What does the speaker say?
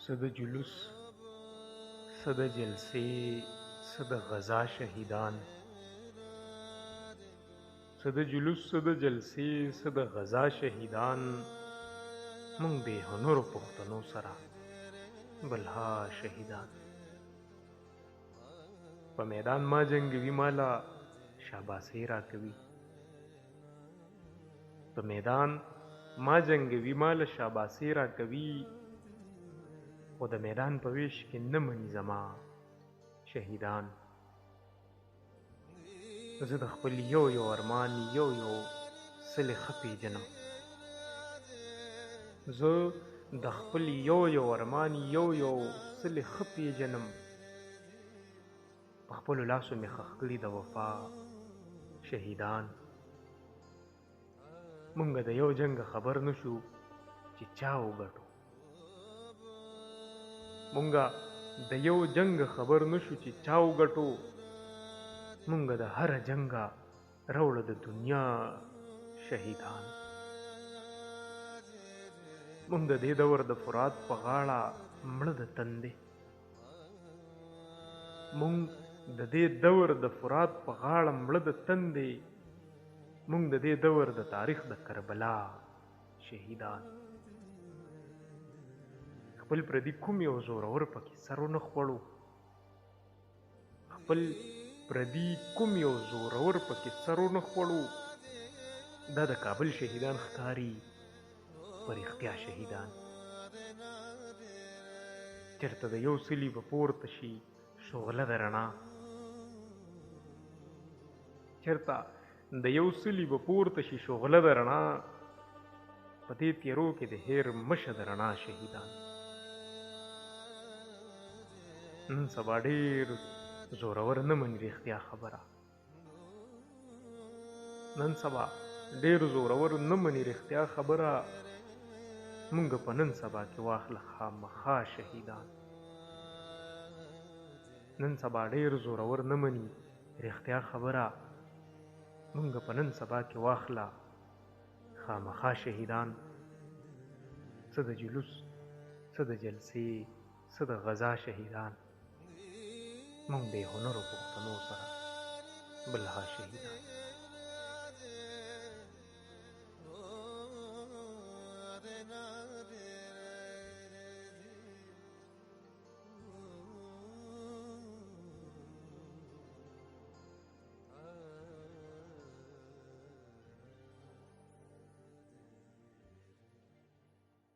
څه د جلوس، څه د جلسې، څه د غزا شهیدان. څه د جلوس، څه د جلسې، څه د غزا شهیدان. مونږ بې هنرو پښتنو سره بلها شهیدان. په میدان ما جنګوي مالا شاباسي راکوي. په میدان ما جنګوي مالا شاباسي راکوي. خو د میدان په ویش کې نه مني زما شهیدان. زه د خپل یو یو ارمان یو یو سلې ښه پېژنم. زه د خپل یو یو ارمان یو یو سلې ښه پېژنم. په خپلو لاسو مې ښخ کړي د وفا شهیدان. مونږ د یو جنګ خبر نه شو چې چا وګټو. مونږ د یو جنګ خبر نه شو چې چا وګټو. مونږ د هر جنګه راوړه د دنیا شهیدان. مونږ د دې دور د فرات په غاړه مړه د تندې. مونږ د دې دور د فرات په غاړه مړه د تندې. مونږ د دې دور د تاریخ د کربلا شهیدان. خپل پردي کوم یو زورور پکې سر ونه خوړو. خپل پردي کوم یو زورور پکې سر ونه خوړو. دا د کابل شهیدان ښکاري په رښتیا شهیدان. چېرته د یو سلي به پورته شي شغله د رڼا. چېرته د یو سلي به پورته شي شغله د رڼا. په دې تیرو کې د هیر مشه د رڼا شهیدان. نن سبا ډېر زورور نه مني رښتیا خبره. نن سبا ډېر زورور نه مني رښتیا خبره. مونږ په نن سبا کې واخله خامخا شهیدان. نن سبا ډېر زورور نه مني رښتیا خبره. مونږ په نن سبا کې واخله خامخا شهیدان. څه د جلوس، څه د جلسې، څه د غزا شهیدان. مونږ بې هنرو پښتنو سره بلها شهیدان.